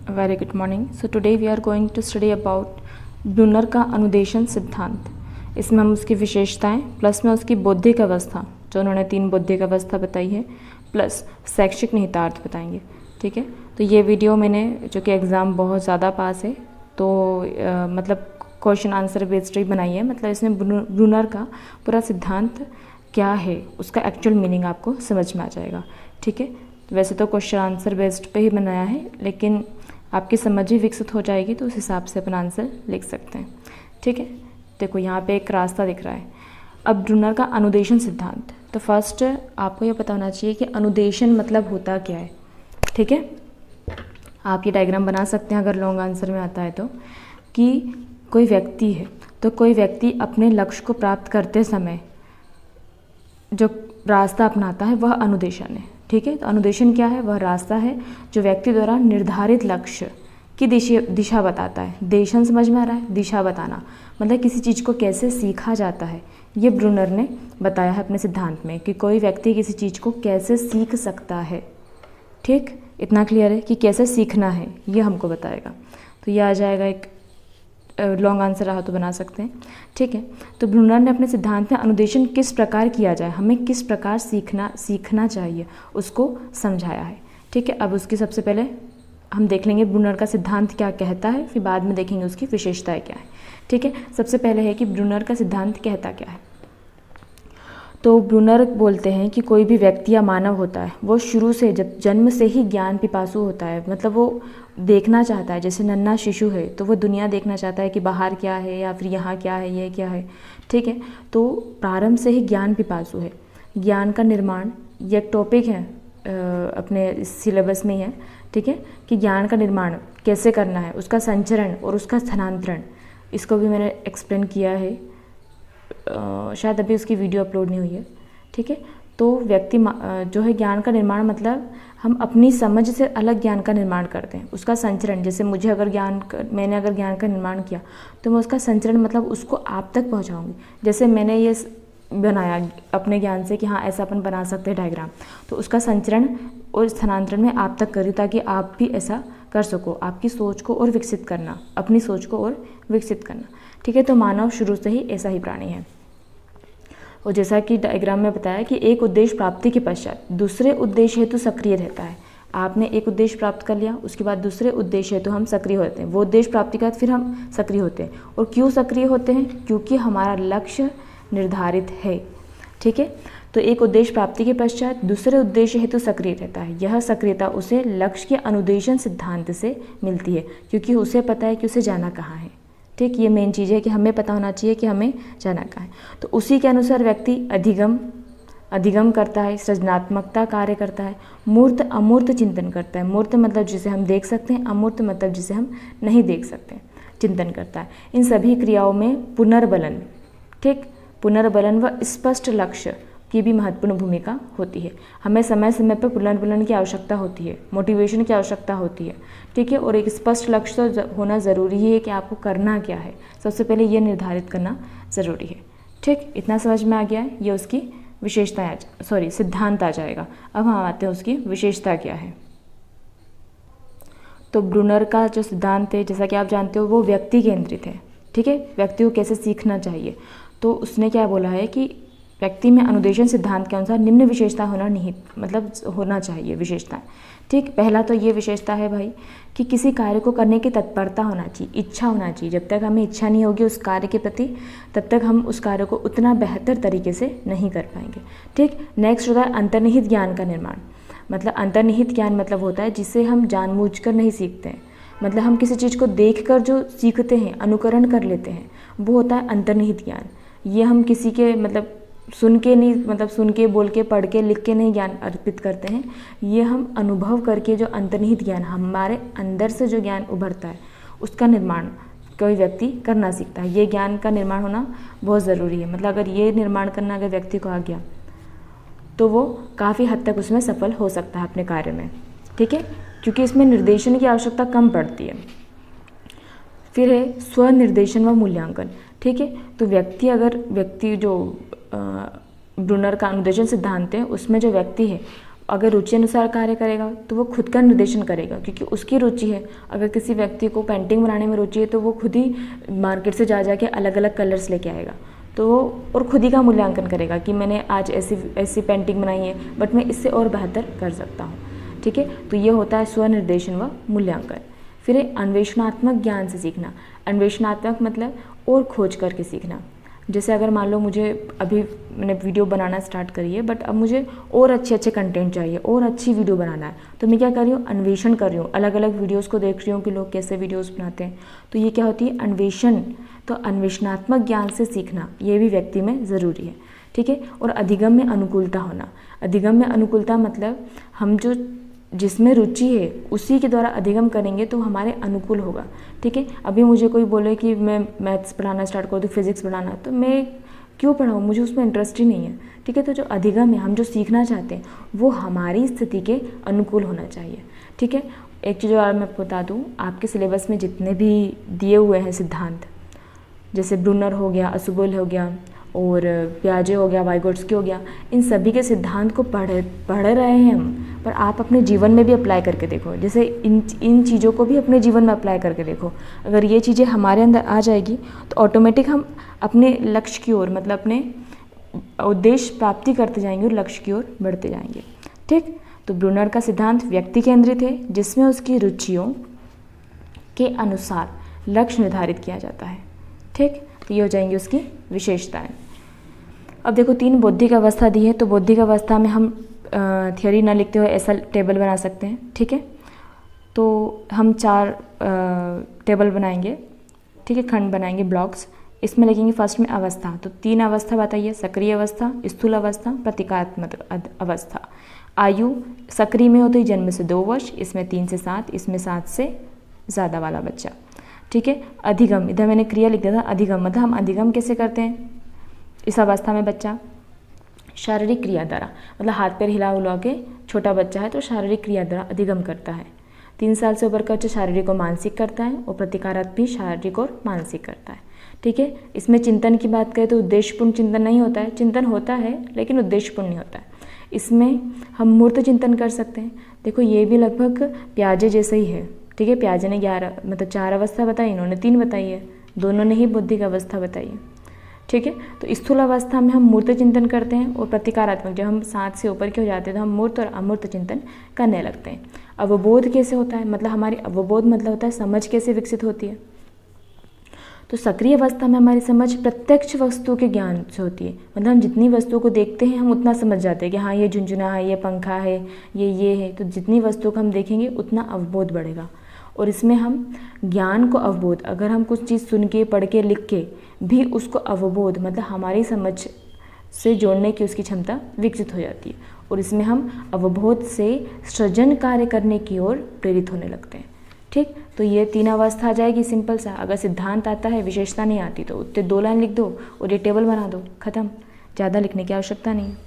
Very good morning. So today we are going to study about Bruner का अनुदेशन सिद्धांत। इसमें हम उसकी विशेषताएं प्लस में उसकी बौद्धिक अवस्था, जो उन्होंने 3 बौद्धिक अवस्था बताई है, प्लस शैक्षिक निहितार्थ बताएंगे। ठीक है, तो ये वीडियो मैंने, जो कि एग्ज़ाम बहुत ज़्यादा पास है, तो मतलब क्वेश्चन आंसर बेस्ड ही बनाई है। मतलब इसमें ब्रूनर का पूरा सिद्धांत क्या है, उसका एक्चुअल मीनिंग आपको समझ में आ जाएगा। ठीक है, वैसे तो क्वेश्चन आंसर बेस्ड पे ही बनाया है, लेकिन आपकी समझ ही विकसित हो जाएगी तो उस हिसाब से अपन आंसर लिख सकते हैं। ठीक है, देखो यहाँ पे एक रास्ता दिख रहा है। अब ब्रूनर का अनुदेशन सिद्धांत, तो फर्स्ट आपको ये पता होना चाहिए कि अनुदेशन मतलब होता क्या है। ठीक है, आप ये डायग्राम बना सकते हैं अगर लॉन्ग आंसर में आता है तो, कि कोई व्यक्ति है, तो कोई व्यक्ति अपने लक्ष्य को प्राप्त करते समय जो रास्ता अपनाता है वह अनुदेशन है। ठीक है, तो अनुदेशन क्या है? वह रास्ता है जो व्यक्ति द्वारा निर्धारित लक्ष्य की दिशा बताता है। देशन समझ में आ रहा है? दिशा बताना मतलब किसी चीज़ को कैसे सीखा जाता है, ये ब्रूनर ने बताया है अपने सिद्धांत में, कि कोई व्यक्ति किसी चीज़ को कैसे सीख सकता है। ठीक, इतना क्लियर है कि कैसे सीखना है, ये हमको बताएगा। तो ये आ जाएगा, एक लॉन्ग आंसर रहा तो बना सकते हैं। ठीक है, तो ब्रूनर ने अपने सिद्धांत में अनुदेशन किस प्रकार किया जाए, हमें किस प्रकार सीखना चाहिए, उसको समझाया है। ठीक है, अब उसकी सबसे पहले हम देख लेंगे ब्रूनर का सिद्धांत क्या कहता है, फिर बाद में देखेंगे उसकी विशेषताएं क्या है। ठीक है, सबसे पहले है कि ब्रूनर का सिद्धांत कहता क्या है। तो ब्रूनर बोलते हैं कि कोई भी व्यक्ति या मानव होता है, वो शुरू से, जब जन्म से ही ज्ञान पिपासु होता है, मतलब वो देखना चाहता है। जैसे नन्हा शिशु है तो वो दुनिया देखना चाहता है कि बाहर क्या है या फिर यहाँ क्या है, ये क्या है। ठीक है, तो प्रारंभ से ही ज्ञान पिपासु है। ज्ञान का निर्माण, ये एक टॉपिक है अपने सिलेबस में ही है। ठीक है, कि ज्ञान का निर्माण कैसे करना है, उसका संचरण और उसका स्थानांतरण, इसको भी मैंने एक्सप्लेन किया है। शायद अभी उसकी वीडियो अपलोड नहीं हुई है। ठीक है, तो व्यक्ति जो है, ज्ञान का निर्माण मतलब हम अपनी समझ से अलग ज्ञान का निर्माण करते हैं। उसका संचरण, जैसे मैंने अगर ज्ञान का निर्माण किया तो मैं उसका संचरण मतलब उसको आप तक पहुंचाऊंगी। जैसे मैंने ये बनाया अपने ज्ञान से कि हाँ ऐसा अपन बना सकते हैं डायग्राम, तो उसका संचरण और स्थानांतरण में आप तक करूँ ताकि आप भी ऐसा कर सको, आपकी सोच को और विकसित करना, अपनी सोच को और विकसित करना। ठीक है, तो मानव शुरू से ही ऐसा ही प्राणी है। और जैसा कि डायग्राम में बताया कि एक उद्देश्य प्राप्ति के पश्चात दूसरे उद्देश्य हेतु सक्रिय रहता है। आपने एक उद्देश्य प्राप्त कर लिया, उसके बाद दूसरे उद्देश्य हेतु हम सक्रिय होते हैं। वो उद्देश्य प्राप्ति के बाद फिर हम सक्रिय होते हैं। और क्यों सक्रिय होते हैं? क्योंकि हमारा लक्ष्य निर्धारित है। ठीक है, तो एक उद्देश्य प्राप्ति के पश्चात दूसरे उद्देश्य हेतु सक्रिय रहता है। यह सक्रियता उसे लक्ष्य के अनुदेशन सिद्धांत से मिलती है, क्योंकि उसे पता है कि उसे जाना कहाँ है। ठीक, ये मेन चीज़ है कि हमें पता होना चाहिए कि हमें जाना कहाँ है। तो उसी के अनुसार व्यक्ति अधिगम करता है, सृजनात्मकता कार्य करता है, मूर्त अमूर्त चिंतन करता है। मूर्त मतलब जिसे हम देख सकते हैं, अमूर्त मतलब जिसे हम नहीं देख सकते, चिंतन करता है। इन सभी क्रियाओं में पुनर्बलन, ठीक, पुनर्बलन व स्पष्ट लक्ष्य की भी महत्वपूर्ण भूमिका होती है। हमें समय समय पर पुनर्बलन की आवश्यकता होती है, मोटिवेशन की आवश्यकता होती है। ठीक है, और एक स्पष्ट लक्ष्य तो होना ज़रूरी है कि आपको करना क्या है, सबसे पहले ये निर्धारित करना ज़रूरी है। ठीक, इतना समझ में आ गया है। ये उसकी विशेषताएं सिद्धांत आ जाएगा। अब हम आते हैं उसकी विशेषता क्या है। तो ब्रूनर का जो सिद्धांत है, जैसा कि आप जानते हो, वो व्यक्ति केंद्रित है। ठीक है, व्यक्ति को कैसे सीखना चाहिए, तो उसने क्या बोला है कि व्यक्ति में अनुदेशन सिद्धांत के अनुसार निम्न विशेषता होना चाहिए विशेषताएं। ठीक, पहला तो ये विशेषता है भाई कि किसी कार्य को करने की तत्परता होना चाहिए, इच्छा होना चाहिए। जब तक हमें इच्छा नहीं होगी उस कार्य के प्रति, तब तक हम उस कार्य को उतना बेहतर तरीके से नहीं कर पाएंगे। ठीक, नेक्स्ट होता है अंतर्निहित ज्ञान का निर्माण। मतलब अंतर्निहित ज्ञान मतलब होता है जिसे हम जानबूझकर नहीं सीखते हैं, मतलब हम किसी चीज़ को देखकर जो सीखते हैं, अनुकरण कर लेते हैं, वो होता है अंतर्निहित ज्ञान। ये हम किसी के सुन के, बोल के, पढ़ के, लिख के नहीं ज्ञान अर्पित करते हैं। ये हम अनुभव करके जो अंतर्निहित ज्ञान, हमारे अंदर से जो ज्ञान उभरता है, उसका निर्माण कोई व्यक्ति करना सीखता है। ये ज्ञान का निर्माण होना बहुत ज़रूरी है। मतलब अगर ये निर्माण करना अगर व्यक्ति को आ गया तो वो काफ़ी हद तक उसमें सफल हो सकता है अपने कार्य में। ठीक है, क्योंकि इसमें निर्देशन की आवश्यकता कम पड़ती है। फिर है स्वनिर्देशन व मूल्यांकन। ठीक है, तो व्यक्ति जो ब्रूनर का अनुदेशन सिद्धांत है, उसमें जो व्यक्ति है अगर रुचि अनुसार कार्य करेगा तो वो खुद का निर्देशन करेगा, क्योंकि उसकी रुचि है। अगर किसी व्यक्ति को पेंटिंग बनाने में रुचि है तो वो खुद ही मार्केट से जा के अलग अलग कलर्स लेके आएगा, तो और खुद ही का मूल्यांकन करेगा कि मैंने आज ऐसी पेंटिंग बनाई है, बट मैं इससे और बेहतर कर सकता हूँ। ठीक है, तो ये होता है स्वनिर्देशन व मूल्यांकन। फिर है अन्वेषणात्मक ज्ञान से सीखना। अन्वेषणात्मक मतलब और खोज करके सीखना। जैसे अगर मान लो मुझे अभी मैंने वीडियो बनाना स्टार्ट करी है, बट अब मुझे और अच्छे कंटेंट चाहिए, और अच्छी वीडियो बनाना है, तो मैं क्या कर रही हूँ, अन्वेषण कर रही हूँ, अलग अलग वीडियोस को देख रही हूँ कि लोग कैसे वीडियोस बनाते हैं। तो ये क्या होती है, अन्वेषण। तो अन्वेषणात्मक ज्ञान से सीखना ये भी व्यक्ति में ज़रूरी है। ठीक है, और अधिगम में अनुकूलता होना। अधिगम में अनुकूलता मतलब हम जो जिसमें रुचि है उसी के द्वारा अधिगम करेंगे तो हमारे अनुकूल होगा। ठीक है, अभी मुझे कोई बोले कि मैं मैथ्स पढ़ाना स्टार्ट कर दूँ, फिजिक्स पढ़ाना, तो मैं क्यों पढ़ाऊँ, मुझे उसमें इंटरेस्ट ही नहीं है। ठीक है, तो जो अधिगम है, हम जो सीखना चाहते हैं वो हमारी स्थिति के अनुकूल होना चाहिए। ठीक है, एक चीज़ और मैं बता दूँ, आपके सिलेबस में जितने भी दिए हुए हैं सिद्धांत, जैसे ब्रूनर हो गया, असुबुल हो गया, और पियाजे हो गया, वाइगोट्स्की हो गया, इन सभी के सिद्धांत को पढ़ रहे हैं हम, पर आप अपने जीवन में भी अप्लाई करके देखो। जैसे इन चीज़ों को भी अपने जीवन में अप्लाई करके देखो। अगर ये चीज़ें हमारे अंदर आ जाएगी तो ऑटोमेटिक हम अपने लक्ष्य की ओर, मतलब अपने उद्देश्य प्राप्ति करते जाएंगे और लक्ष्य की ओर बढ़ते जाएंगे। ठीक, तो ब्रूनर का सिद्धांत व्यक्ति केंद्रित है, जिसमें उसकी रुचियों के अनुसार लक्ष्य निर्धारित किया जाता है। ठीक, तो ये हो जाएंगी उसकी विशेषताएं। अब देखो 3 बौद्धिक अवस्था दी है, तो बौद्धिक अवस्था में हम थियोरी ना लिखते हुए ऐसा टेबल बना सकते हैं। ठीक है, तो हम 4 टेबल बनाएंगे। ठीक है, खंड बनाएंगे, ब्लॉक्स। इसमें लिखेंगे फर्स्ट में अवस्था, तो 3 अवस्था बताइए, सक्रिय अवस्था, स्थूल अवस्था, प्रतीकात्मक अवस्था। आयु सक्रिय में हो तो जन्म से 2 वर्ष, इसमें 3 से 7, इसमें 7 से ज़्यादा वाला बच्चा। ठीक है, अधिगम, इधर मैंने क्रिया लिख दिया था, अधिगम मतलब हम अधिगम कैसे करते हैं, इस अवस्था में बच्चा शारीरिक क्रिया द्वारा, मतलब हाथ पैर हिला उला के, छोटा बच्चा है तो शारीरिक क्रिया द्वारा अधिगम करता है। 3 साल से ऊपर का बच्चा शारीरिक और मानसिक करता है, और प्रतिकारात्मक भी शारीरिक और मानसिक करता है। ठीक है, इसमें चिंतन की बात करें तो उद्देश्यपूर्ण चिंतन नहीं होता है, चिंतन होता है लेकिन उद्देश्यपूर्ण नहीं होता है। इसमें हम मूर्त चिंतन कर सकते हैं। देखो ये भी लगभग पियाजे जैसे ही है। ठीक है, पियाजे ने 4 अवस्था बताई, इन्होंने 3 बताई है, दोनों ने ही बौद्धिक अवस्था बताई है। ठीक है, तो स्थूल अवस्था में हम मूर्त चिंतन करते हैं, और प्रतिकारात्मक जब हम 7 से ऊपर के हो जाते हैं तो हम मूर्त और अमूर्त चिंतन करने लगते हैं। अवबोध कैसे होता है, मतलब हमारी अवबोध मतलब होता है समझ कैसे विकसित होती है। तो सक्रिय अवस्था में हमारी समझ प्रत्यक्ष वस्तु के ज्ञान से होती है, मतलब हम जितनी वस्तुओं को देखते हैं हम उतना समझ जाते हैं कि हाँ ये झुंझुना है, ये पंखा है, ये है। तो जितनी वस्तुओं को हम देखेंगे उतना अवबोध बढ़ेगा। और इसमें हम ज्ञान को अवबोध, अगर हम कुछ चीज़ सुन के, पढ़ के, लिख के भी उसको अवबोध मतलब हमारी समझ से जोड़ने की उसकी क्षमता विकसित हो जाती है, और इसमें हम अवबोध से सृजन कार्य करने की ओर प्रेरित होने लगते हैं। ठीक, तो ये 3 अवस्था आ जाएगी सिंपल सा। अगर सिद्धांत आता है, विशेषता नहीं आती, तो उत्ते 2 लाइन लिख दो और ये टेबल बना दो, खत्म, ज़्यादा लिखने की आवश्यकता नहीं है।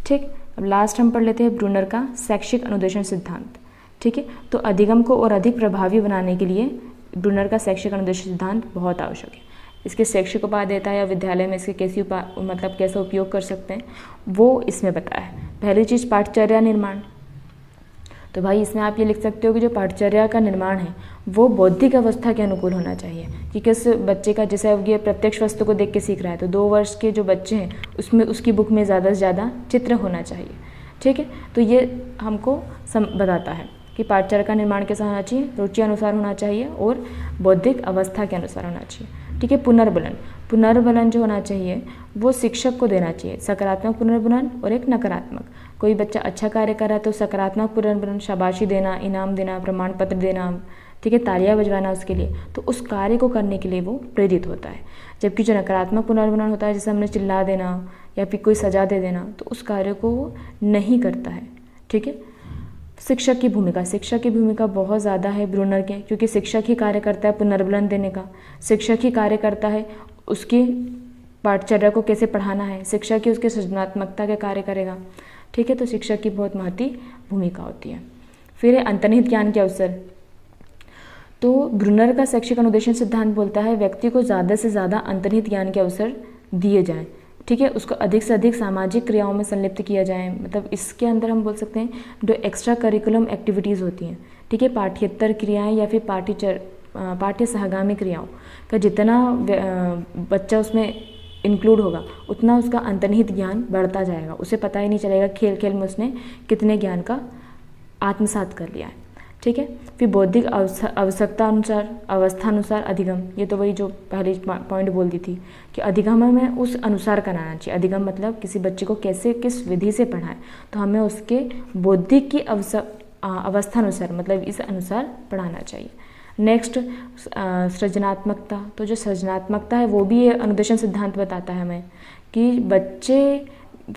ठीक, अब लास्ट हम पढ़ लेते हैं ब्रूनर का शैक्षिक अनुदेशन सिद्धांत। ठीक है, तो अधिगम को और अधिक प्रभावी बनाने के लिए ब्रूनर का शैक्षिक अनुदेशन सिद्धांत बहुत आवश्यक है। इसके शैक्षिक उपादेयता या विद्यालय में इसके कैसे उपयोग कर सकते हैं वो इसमें बताया है। पहली चीज़ पाठचर्या निर्माण। तो भाई इसमें आप ये लिख सकते हो कि जो पाठचर्या का निर्माण है वो बौद्धिक अवस्था के अनुकूल होना चाहिए कि किस बच्चे का, जैसे अब ये प्रत्यक्ष वस्तु को देख के सीख रहा है, तो 2 वर्ष के जो बच्चे हैं उसमें उसकी बुक में ज़्यादा से ज़्यादा चित्र होना चाहिए। ठीक है, तो ये हमको बताता है कि पाठचर्या का निर्माण कैसा होना चाहिए, रुचि अनुसार होना चाहिए और बौद्धिक अवस्था के अनुसार होना चाहिए। ठीक है, पुनर्बलन जो होना चाहिए वो शिक्षक को देना चाहिए, सकारात्मक पुनर्बलन और एक नकारात्मक। कोई बच्चा अच्छा कार्य कर रहा है तो सकारात्मक पुनर्बलन, शाबाशी देना, इनाम देना, प्रमाण पत्र देना, ठीक है, तालियां बजवाना उसके लिए, तो उस कार्य को करने के लिए वो प्रेरित होता है। जबकि जो नकारात्मक पुनर्बलन होता है, जैसे हमने चिल्ला देना या फिर कोई सजा दे देना, तो उस कार्य को वो नहीं करता है। ठीक है, शिक्षक की भूमिका बहुत ज़्यादा है ब्रूनर के, क्योंकि शिक्षक ही कार्य करता है पुनर्बलन देने का, शिक्षक ही कार्य करता है उसकी पाठचर्या को कैसे पढ़ाना है, शिक्षक ही उसके सृजनात्मकता के कार्य करेगा। ठीक है, तो शिक्षक की बहुत महत्वपूर्ण भूमिका होती है। फिर है अंतर्निहित ज्ञान के अवसर। तो ब्रूनर का शैक्षिक अनुदेशन सिद्धांत बोलता है व्यक्ति को ज़्यादा से ज़्यादा अंतर्निहित ज्ञान के अवसर दिए जाएं। ठीक है, उसको अधिक से अधिक सामाजिक क्रियाओं में संलिप्त किया जाए। मतलब इसके अंदर हम बोल सकते हैं जो एक्स्ट्रा करिकुलम एक्टिविटीज़ होती हैं, ठीक है, पाठ्येतर क्रियाएं या फिर पाठ्य सहगामी क्रियाओं का जितना बच्चा उसमें इंक्लूड होगा उतना उसका अंतर्निहित ज्ञान बढ़ता जाएगा। उसे पता ही नहीं चलेगा खेल खेल में उसने कितने ज्ञान का आत्मसात कर लिया है। ठीक है, फिर बौद्धिक आवश्यकता अनुसार, अवस्था अनुसार अधिगम, ये तो वही जो पहले पॉइंट बोल दी थी कि अधिगम हमें उस अनुसार कराना चाहिए। अधिगम मतलब किसी बच्चे को कैसे किस विधि से पढ़ाएं, तो हमें उसके बौद्धिक की अवस्था अनुसार मतलब इस अनुसार पढ़ाना चाहिए। नेक्स्ट सृजनात्मकता, तो जो सृजनात्मकता है वो भी ये अनुदेशन सिद्धांत बताता है हमें कि बच्चे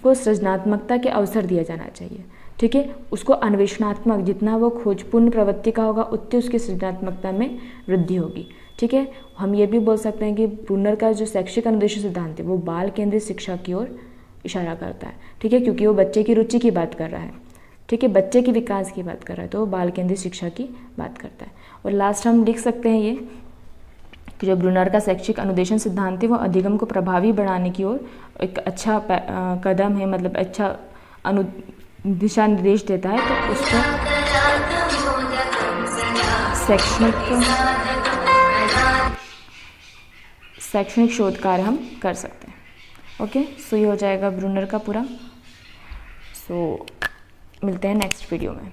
को सृजनात्मकता के अवसर दिया जाना चाहिए। ठीक है, उसको अन्वेषणात्मक, जितना वो खोजपूर्ण प्रवृत्ति का होगा उतनी उसकी सृजनात्मकता में वृद्धि होगी। ठीक है, हम ये भी बोल सकते हैं कि ब्रूनर का जो शैक्षिक अनुदेशन सिद्धांत है वो बाल केंद्रित शिक्षा की ओर इशारा करता है। ठीक है, क्योंकि वो बच्चे की रुचि की बात कर रहा है। ठीक है, बच्चे के विकास की बात कर रहा है, तो वो बाल केंद्रित शिक्षा की बात करता है। और लास्ट हम लिख सकते हैं ये कि जो ब्रूनर का शैक्षिक अनुदेशन सिद्धांत है वो अधिगम को प्रभावी बढ़ाने की ओर एक अच्छा कदम है, मतलब अच्छा दिशा निर्देश देता है। तो उसका शैक्षणिक शोध कार्य हम कर सकते हैं। ओके, सो ये हो जाएगा ब्रूनर का पूरा। सो मिलते हैं नेक्स्ट वीडियो में।